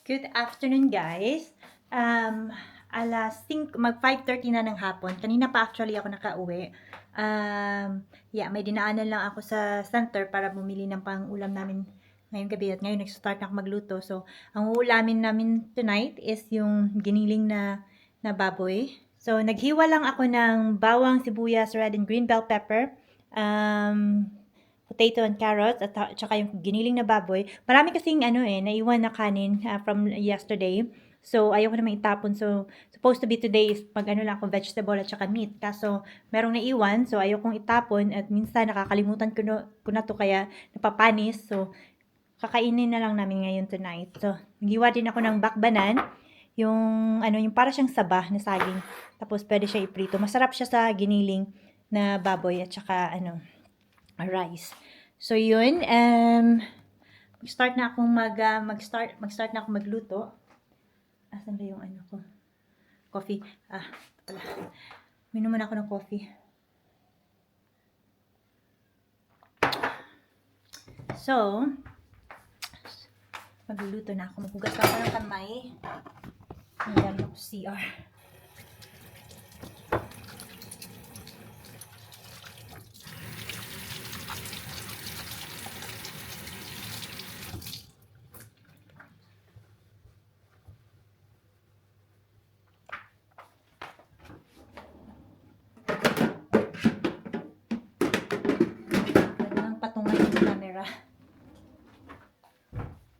Good afternoon, guys. Alas 5, mag 5:30 na ng hapon. Kanina pa actually ako nakauwi. May dinaanan lang ako sa center para bumili ng pang-ulam namin ngayong gabi at ngayon nag-start na ako magluto. So, ang uulamin namin tonight is yung giniling na baboy. So, naghiwa lang ako ng bawang, sibuyas, red and green bell pepper. Potato and carrots at saka yung giniling na baboy. Marami kasing naiwan na kanin from yesterday. So, ayoko naman itapon. So, supposed to be today is lang ako vegetable at saka meat. Kaso, merong naiwan. So, ayokong itapon at minsan nakakalimutan ko na to kaya napapanis. So, kakainin na lang namin ngayon tonight. So, naghiwa din ako ng bakbanan. Yung para siyang saba na saging. Tapos, pwede siya iprito. Masarap siya sa giniling na baboy at saka rice. So yun, mag-start na akong mag-start na akong magluto. Asan ba yung ko? Coffee. Ito pala. Minom muna ako ng coffee. So, magluluto na ako. Maghugas ako ng kamay. Ang dami ako CR.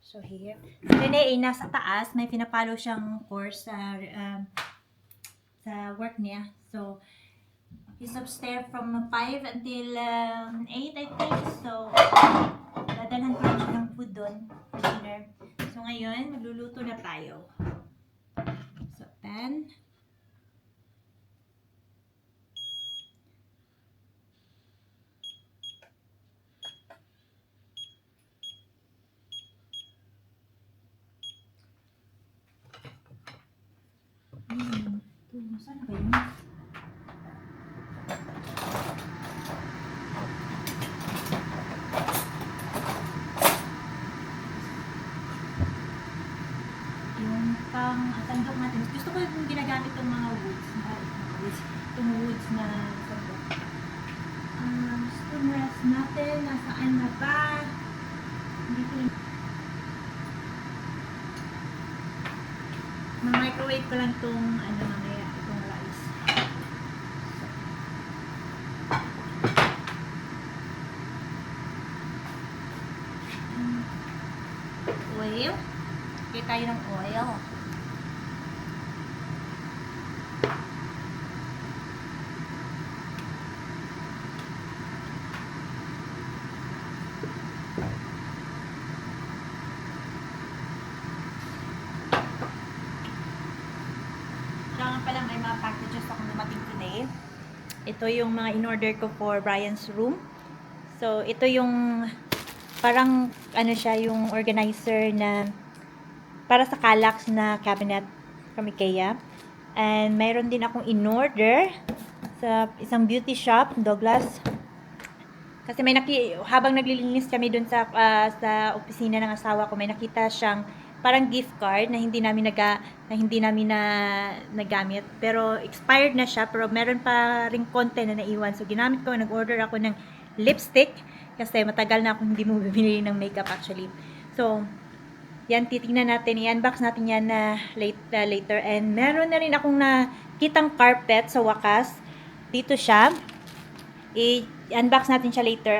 So here, Rene ay nasa taas, may pinapalo siyang course sa work niya. So, he's upstairs from 5 until 8, I think. So, dadalhan ko lang siya ng food doon for dinner. So, ngayon, magluluto na tayo. So, pan. Saan ba yun? Yung sandok natin. Gusto ko yung ginagamit yung mga woods. Yung woods na sandok. Spoon rest natin. Nasaan na ba? Dito yung microwave ko lang itong mamaya itong rice. Oil. Okay tayo ng oil. Pala may mga packages ako dumating today. Ito yung mga in-order ko for Brian's room. So, ito yung parang siya yung organizer na para sa Kallax na cabinet from IKEA. And mayroon din akong in-order sa isang beauty shop, Douglas. Kasi habang naglilinis kami dun sa opisina ng asawa ko, may nakita siyang parang gift card na hindi namin nagamit, pero expired na siya, pero meron pa ring konti na naiwan. So ginamit ko, nag-order ako ng lipstick kasi matagal na akong hindi mo bibili ng makeup actually. So yan, titingnan natin, i-unbox natin yan later. And meron na rin akong nakitang carpet sa wakas. Dito siya. I-unbox natin siya later.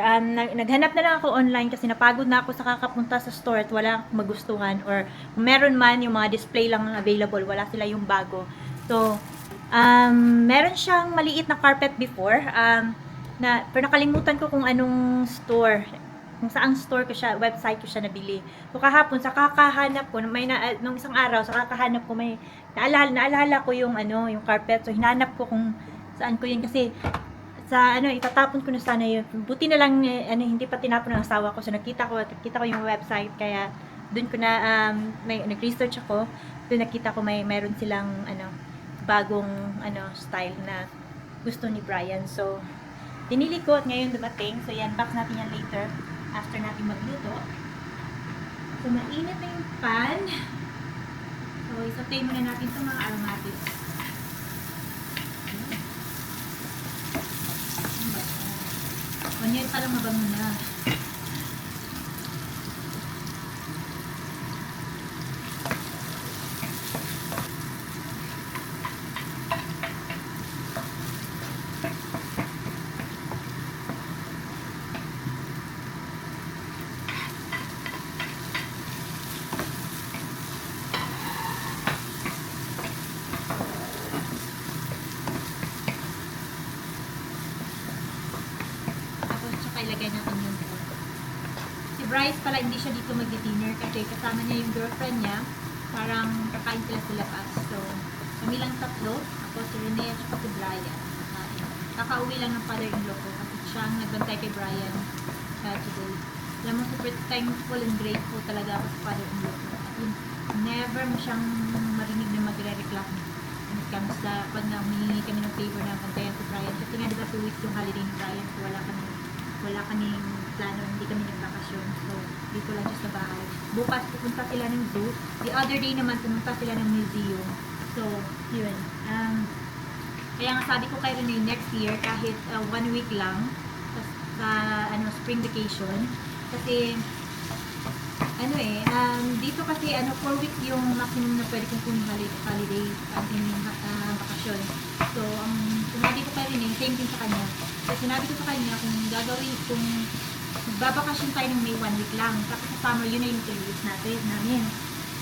Naghanap na lang ako online kasi napagod na ako sa kakapunta sa store at wala akong magustuhan, or kung meron man, yung mga display lang available, wala sila yung bago. So, meron siyang maliit na carpet before, pero nakalimutan ko kung anong store, kung saang store ko siya, website ko siya nabili. So, kahapon, sa kakahanap ko, nung isang araw, sa kakahanap ko, may naalala ko yung carpet. So, hinanap ko kung saan ko yun kasi itatapon ko na sana yun. Buti na lang, hindi pa tinapon ng asawa ko. So, nakita ko yung website. Kaya, dun ko na, nag-research ako. Dun nakita ko mayroon silang, bagong, style na gusto ni Brian. So, pinili ko at ngayon dumating. So, yan, box natin yan later. After natin magluto. So, mainit na yung pan. saute muna natin itong mga aromatics. Onion pa lang mabango na. Ilagay natin yung pork. Si Bryce pala hindi siya dito mag-dinner kasi kasama niya yung girlfriend niya. Parang kakain sila sa labas. So, kami lang tatlo. Ako, si Rene at si Brian. Kakauwi lang ng father-in-law ko kasi siya ang nagbantay kay Brian today. Alam mo, super thankful and grateful talaga ako sa father-in-law ko. Never mo siyang marinig na magre-reklamo. When it comes sa pag humingi kami ng favor na bantayan si Brian. Kasi nga diba 2 weeks yung holiday ni Brian. So, wala kaming plano, hindi kami nagbakasyon. So, dito lang siya sa bahay. Bukas pupunta sila ng zoo. The other day naman, pumunta sila ng museum. So, yun. Kaya nga sabi ko kay Rene next year, kahit 1 week lang, sa spring vacation. Kasi, dito kasi 4 weeks yung maximum na pwede kong kunin holiday, bakasyon. So, sinabi ko kay Rene, same thing sa kanya. So, sinabi ko sa kanya kung magbabakasyon tayo ng May 1 week lang. Tapos sa summer, yun na yung 3 weeks namin.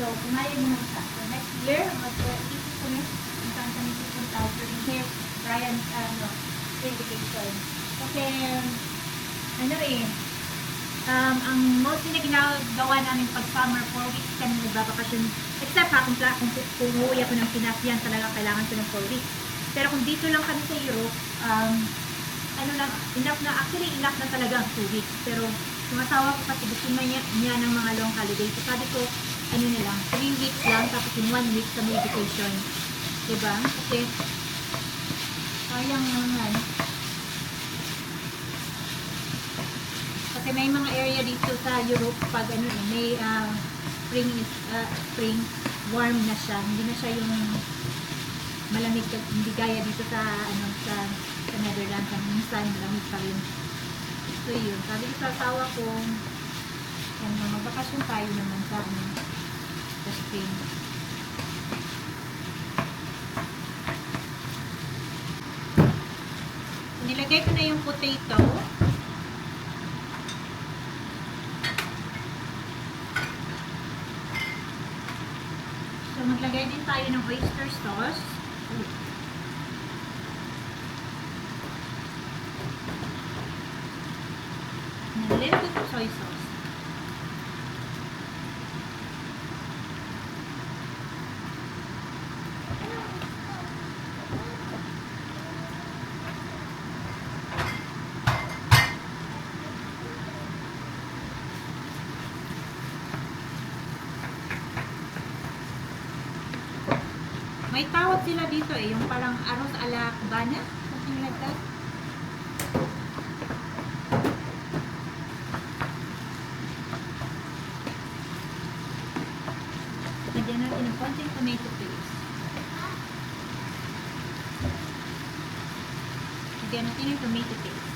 So, pumayag mo na siya. So, next year, mag-isip ko na kung saan kami pupunta during here, Brian's spring vacation. Kasi, ang mostly na ginagawa namin pag summer, 4 weeks kami nagbabakasyon. Except kung uuwi ako ng Pinas, yan talaga kailangan ko ng 4 weeks. Pero kung dito lang kami sa Europe, enough na talaga ang 2 weeks. Pero yung asawa ko kasi gusto niya ng mga long holiday. So sabi ko, 3 weeks lang, tapos yung 1 week sa may vacation. Diba? Kasi, sayang naman. Kasi may mga area dito sa Europe, pag may spring, warm na siya. Hindi na siya yung malamig, hindi gaya dito sa Netherlands, minsan malamig pa rin. So yun, sabi ko sa asawa ko, magbakasyon tayo naman sa spring. So, nilagay ko na yung potato. So maglagay din tayo ng oyster sauce. And a little bit of soy sauce. May tawag sila dito yung parang arroz a la cubana, something like that. Lagyan natin ng konting tomato paste. Lagyan natin yung tomato paste.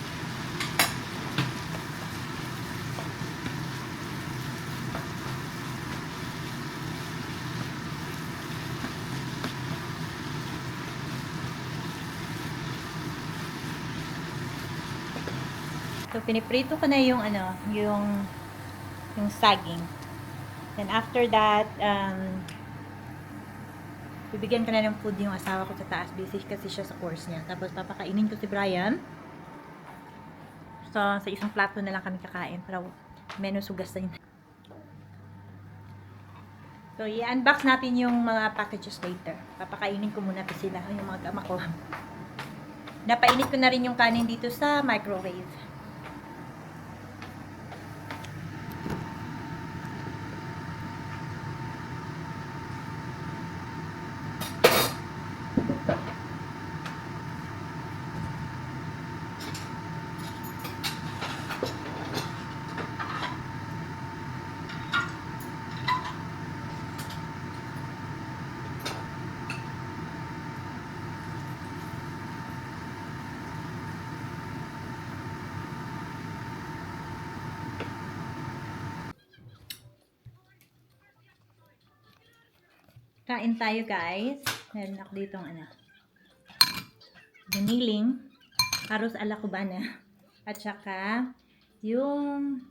So, piniprito ko na yung yung saging. Then, after that, bibigyan ko na ng food yung asawa ko sa taas. Busy kasi siya sa course niya. Tapos, papakainin ko si Brian. So, sa isang plato na lang kami kakain. Para menos hugas na yun. So, i-unbox natin yung mga packages later. Papakainin ko muna sila, yung mga gama ko. Napainit ko na rin yung kanin dito sa microwave. Kain tayo guys. Meron ako ditong giniling, arroz ala cubana, at saka yung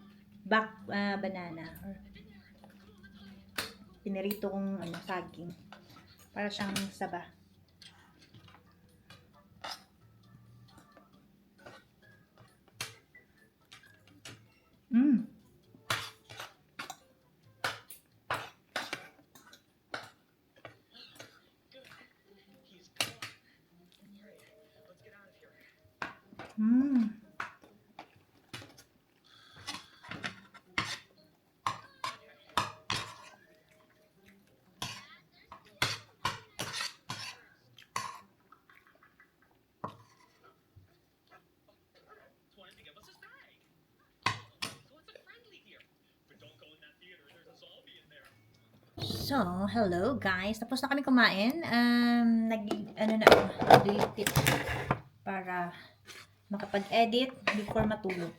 banana or pinirito kong saging para siyang saba. So, hello guys. Tapos na kami kumain. Nag-delete para makapag-edit before matulog.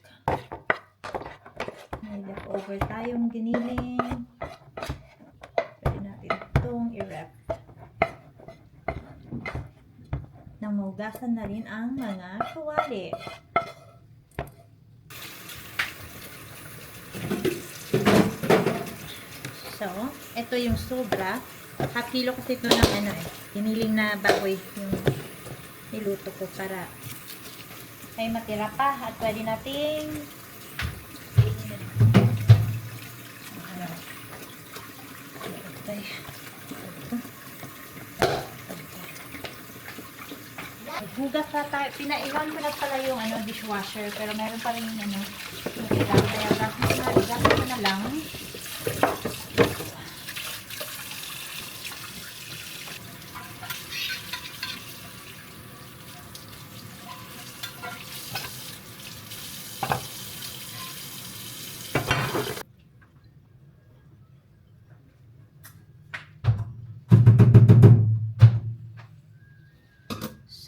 May leftover tayong giniling. Pwede natin itong i-wrap. Nang maugasan na rin ang mga tuwali. So, ito yung sobra. Half kilo kasi ito ng giniling na baboy yung niluto ko para may matira pa at pwede nating hugas na tayo. Pinaiwan ko na pala yung dishwasher pero meron pa rin yung kaya gas ko na lang.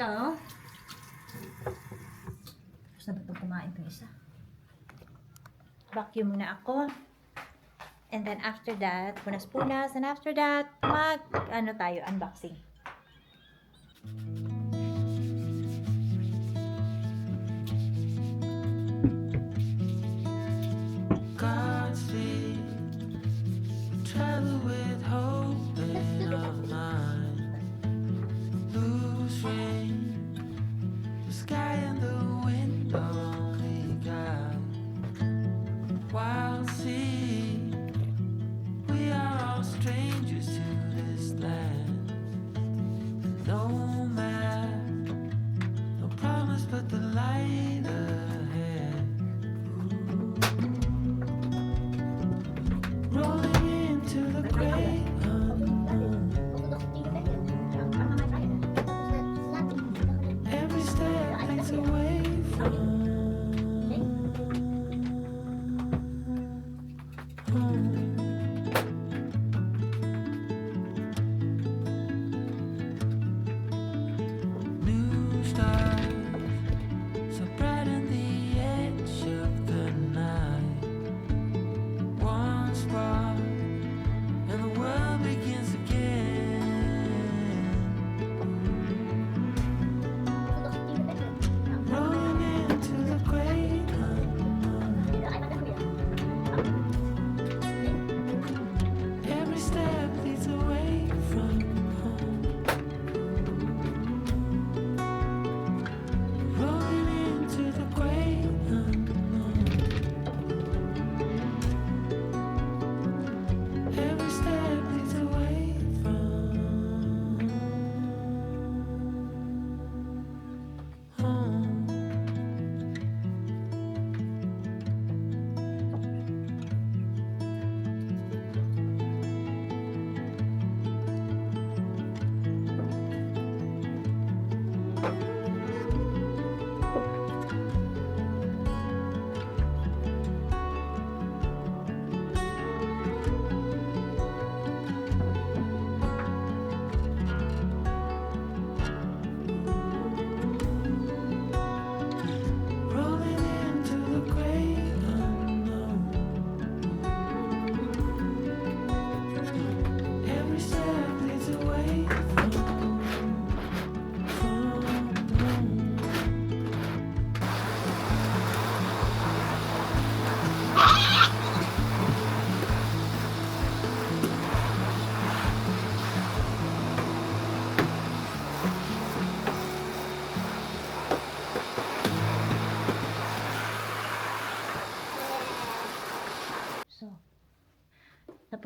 So, tapos na ba itong kumain itong isa? Vacuum muna ako. And then after that, punas-punas. And after that, tayo, unboxing. Travel with hope in our mind. Lose rain, the sky and the wind only guide. Wild sea, we are all strangers to this land. No map, no promise but the light ahead. Rolling into the great unknown. Every step takes away from home. New stars, so bright in the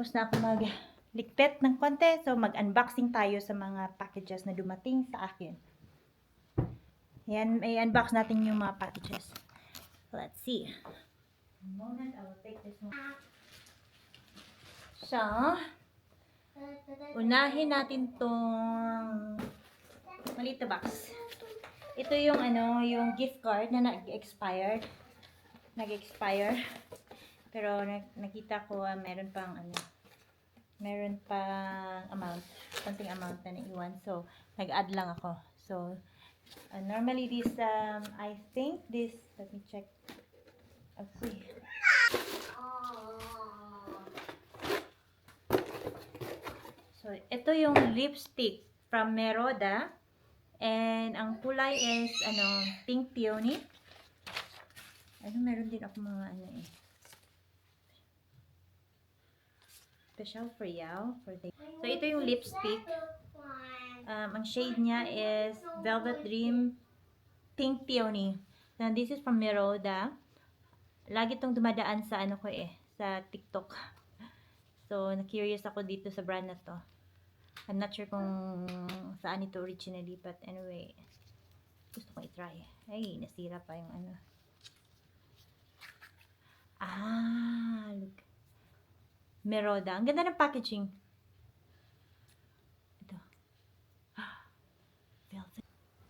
tapos na ako magligpit ng konti. So, mag-unboxing tayo sa mga packages na dumating sa akin. Yan, i-unbox natin yung mga packages. Let's see. A moment, I will take this one. So, unahin natin tong maliit na box. Ito yung yung gift card na nag-expired. Nag-expire. Pero nakita ko meron pang amount, konting amount na naiwan. So, nag-add lang ako. So, normally this I think this, let me check. Okay. So, ito yung lipstick from Meroda. And ang kulay is, pink peony. Meron din ako mga special for you. So, ito yung lipstick. Ang shade niya is Velvet Dream Pink Peony. Now, this is from Meroda. Lagi itong dumadaan sa sa TikTok. So, na-curious ako dito sa brand na to. I'm not sure kung saan ito originally, but anyway, gusto kong i-try. Ay, nasira pa yung look. Meroda. Ang ganda ng packaging. Ito. Velvet.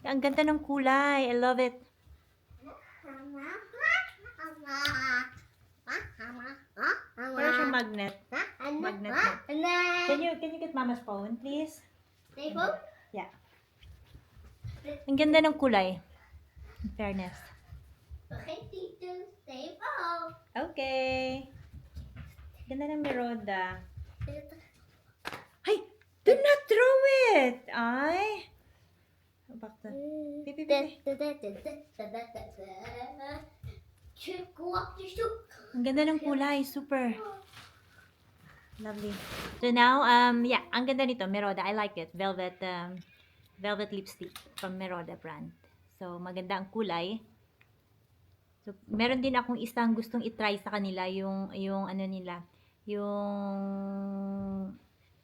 Ang ganda ng kulay. I love it. Para siyang magnet. Magnet. Can you get mama's phone, please? Yeah. Ang ganda ng kulay. In fairness. Okay. Ganda ng Meroda. Hey! Do not throw it! Ay! Bakit? Pipi. Ang ganda ng kulay. Super. Lovely. So now, yeah, ang ganda nito, Meroda. I like it. Velvet lipstick from Meroda brand. So, maganda ang kulay. So, meron din akong isang gustong i-try sa kanila, yung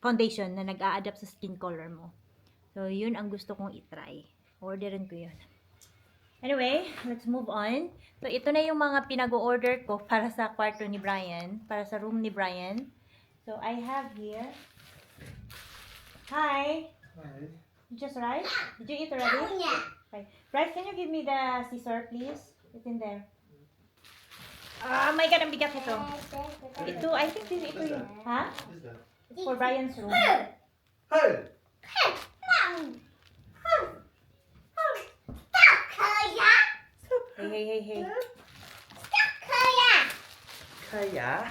foundation na nag-a-adapt sa skin color mo. So, yun ang gusto kong i-try. Orderin ko yun. Anyway, let's move on. So, ito na yung mga pinag-order ko para sa kwarto ni Brian, para sa room ni Brian. So, I have here. Hi. Hi. You just arrived? Did you eat already? Okay. Bryce, can you give me the scissor, please? It's in there. Oh my God, ang bigat ito. Ito, I think ito yung, ha? What is that? It's for Brian's room. Hey! Hey. Kaya?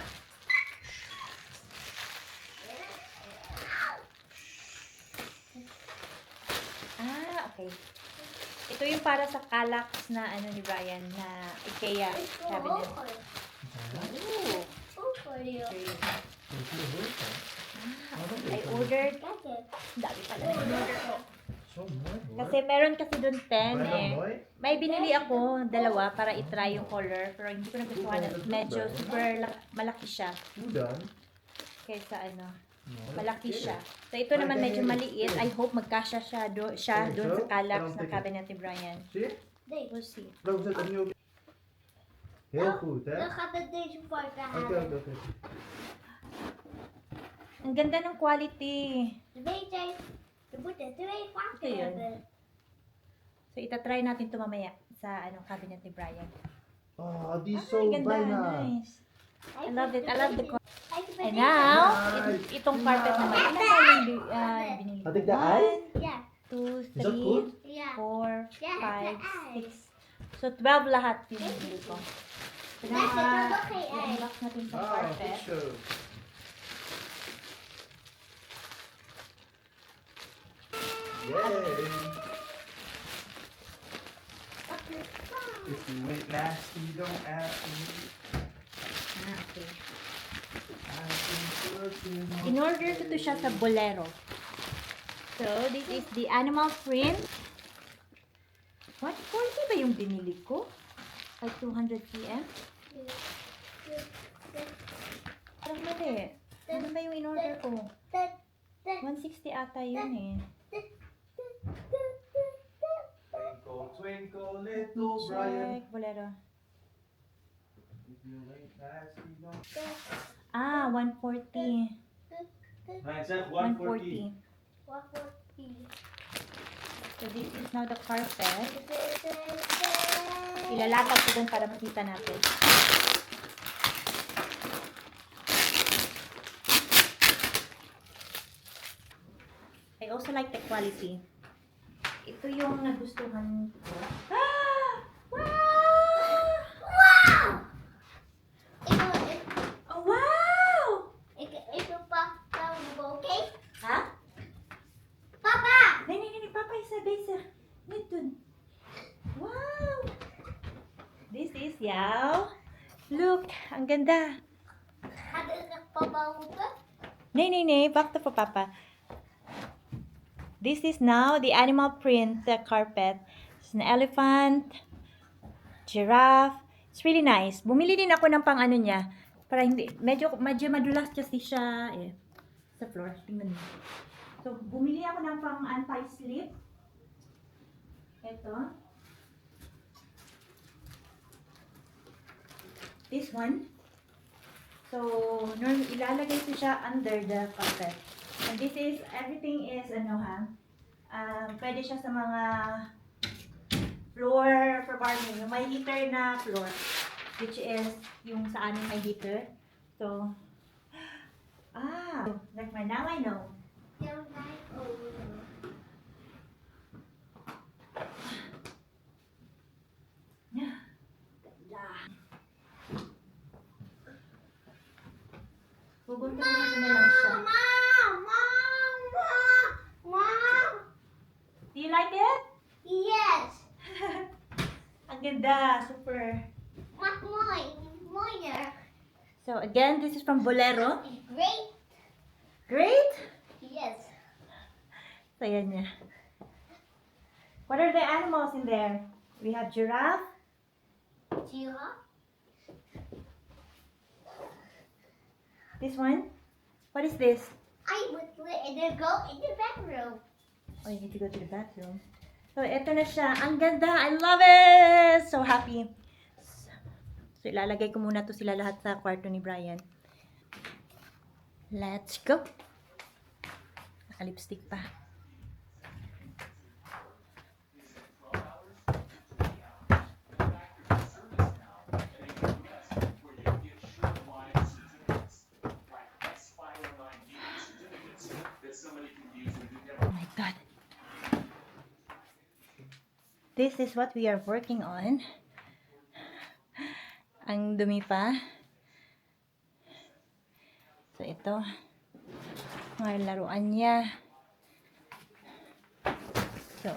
Okay. Ito yung para sa Kallax na ni Brian na IKEA cabinet. Ooh. I ordered. Dami pala na in-order ko. So much. Kasi meron kasi doon 10 Boy? May binili ako dalawa para i-try yung color. Pero hindi ko nagustuhan. Medyo super malaki siya. Udon? Kaysa malaki siya. So ito naman medyo maliit. I hope magkasya siya doon sa Kallax na cabinet ni Brian. See? We'll see. Waarom zit er nu op? Heel goed, hè? Dan gaat het deze park Oké, halen. oké. Ang ganda ng quality. Weet je, je moet het 2 Ito pakken yun. hebben. So itatry natin ito mamaya sa cabinet ni Brian. Oh, die is Ay, zo ganda. bijna. Nice. I love it. I love the quality. And En now, Nice. itong carpet naman. Ilan ba yung binili ko? Had ik de ei? Ja, 1, 2, Is dat goed? 3, ja. 4, Ja, 5, 6. So, 12 lahat yung binili ko. So, now, Bakit wala kay ay? i-unbox natin sa Ah, carpet. goed zo. Yay! If you eat nasty, don't ask me. Okay. I've been working on- In-order ko to siya sa Bolero. So, this is the animal print. What? 40 ba yung binili ko? Like 200 cm? Parang mali. Ano ba yung in-order ko? 160 ata yun eh. Twinkle, twinkle, little Brian. Check, bolero. If you ain't nasty, don't. Ah, 140. Nine cent, 140. 140. So this is now the carpet. Ilalapag ko dun para makita natin. I also like the quality. Ito yung nagustuhan ko. Ah! Wow! Oh, wow! Ito pa, okay? Ha? Papa! Nini, Papa, isa. Nitun. Wow! This is Yao. Look, ang ganda. Ada papaw ka? Nini, back to for Papa. This is now the animal print carpet. It's an elephant, giraffe. It's really nice. Bumili din ako ng pang ano niya. Para hindi, medyo madulas kasi siya eh. Sa floor. Tingnan mo. So, bumili ako ng pang anti-slip. Ito. This one. So, ilalagay ko siya under the carpet. And this is, everything is, pwede siya sa mga floor for barney. Yung may heater na floor. Which is, yung sa amin may heater. So, now I know. Yung light over. Gugunta ko na lang siya. Mom! Do you like it? Yes! Ang ganda. Super. Moyer. So, again, this is from Bolero. Great? Great! Yes. So, yan niya. What are the animals in there? We have giraffe. Giraffe? This one. What is this? I would go in the bedroom. Oh, you need to go to the bathroom. So, eto na siya. Ang ganda. I love it! So happy. So, ilalagay ko muna to sila lahat sa kwarto ni Brian. Let's go. Naka-lipstick pa. Oh my God. This is what we are working on. Ang dumi pa. So, ito. Mga laruan niya. So.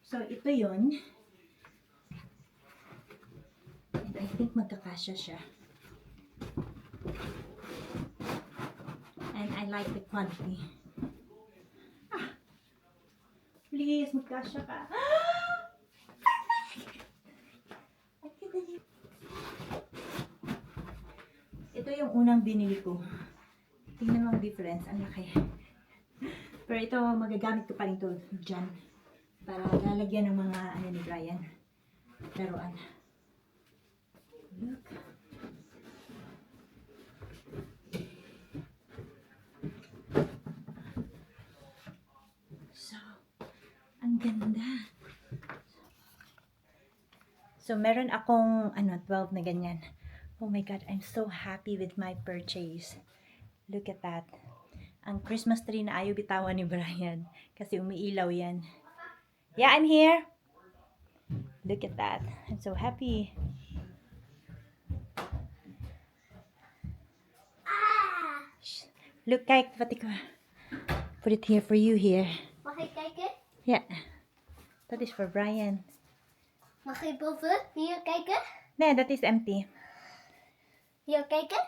So, ito yun. And I think magkakasya siya. And I like the quality. Ah! Please, magkasya ka. Perfect! Ang ganda niya. Ito yung unang binili ko. Tingnan mo ang difference. Ang laki. Pero ito, magagamit ko pa rin ito dyan. Para lalagyan ng mga ni Brian. Laruan. Look. So, ang ganda. So, meron akong 12 na ganyan. Oh my God, I'm so happy with my purchase. Look at that. Ang Christmas tree na ayaw bitawan ni Brian. Kasi umiilaw yan. Yeah, I'm here. Look at that. I'm so happy. Look, kijk wat ik put it here for you here. Mag ik kijken? Yeah. That is for Brian. Mag ik boven hier kijken? Nee, that is empty. Hier kijken?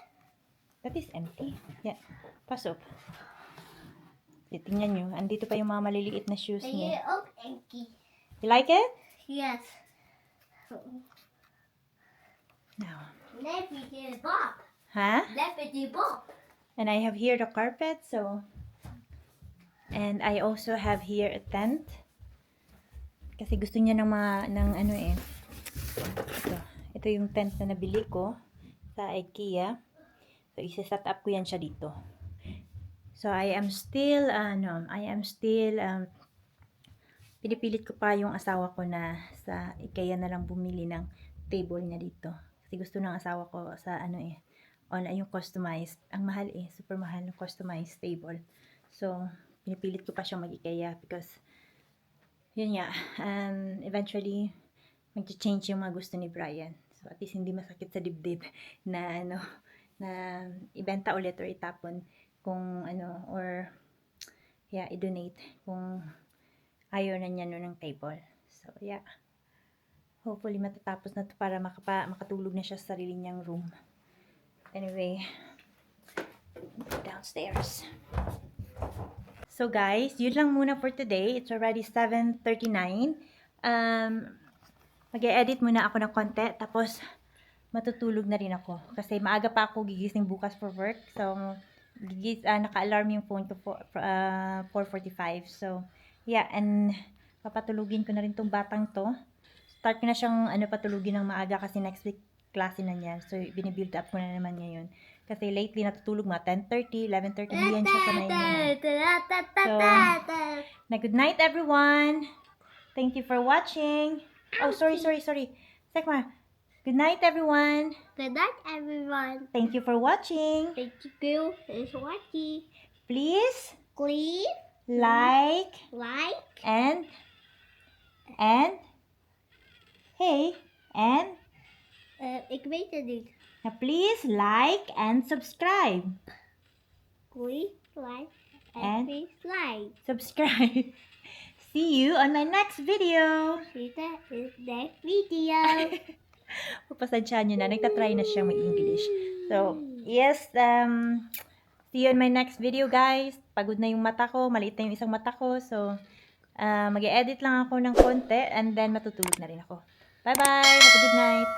That is empty. Yeah. Pas op. Tingnan nyo, andito pa yung mga maliliit na shoes Ben niya. je ook Enkie? You like it? Yes. No. Leppity Bob. Ha? Leppity Bob. And I have here the carpet, so... And I also have here a tent. Kasi gusto niya ng ano eh. Ito yung tent na nabili ko sa IKEA. So, isa-set up ko yan siya dito. So, I am still, pinipilit ko pa yung asawa ko na sa IKEA na lang bumili ng table niya dito. Kasi gusto ng asawa ko sa online yung customized. Ang mahal super mahal ng customized table. So, pinipilit ko pa siyang mag-IKEA because, yun nga, eventually, mag-change yung mga gusto ni Brian. So, at least hindi masakit sa dibdib na na ibenta ulit or itapon kung i-donate kung ayaw na niya ng table. So, yeah. Hopefully, matatapos na to para makatulog na siya sa sarili niyang room. Anyway, downstairs. So, guys, yun lang muna for today. It's already 7:39. Mag-e-edit muna ako ng konti, tapos matutulog na rin ako. Kasi maaga pa ako gigising bukas for work. So, naka-alarm yung phone to 4:45. So, yeah, and papatulugin ko na rin tong batang to. Start ko na siyang patulugin ng maaga kasi next week klase na niya. So, binibuild up ko na naman ngayon. Kasi lately natutulog mga 10:30, 11:30, hindi yan siya sanay na. So, good night everyone. Thank you for watching. Oh, sorry. Sekma. Good night everyone. Good night, everyone. Thank you for watching. Thank you for watching. Please Please like like and ik weet het niet. please like and subscribe. Please like And? please like. Subscribe. See you on my next video. See you in the next video. Papasansyahan nyo na. Nagtatry na siyang mag-English. So, yes. See you in my next video, guys. Pagod na yung mata ko. Maliit na yung isang mata ko. So, mag-e-edit lang ako ng konti. And then, matutulog na rin ako. Bye-bye. Have a good night.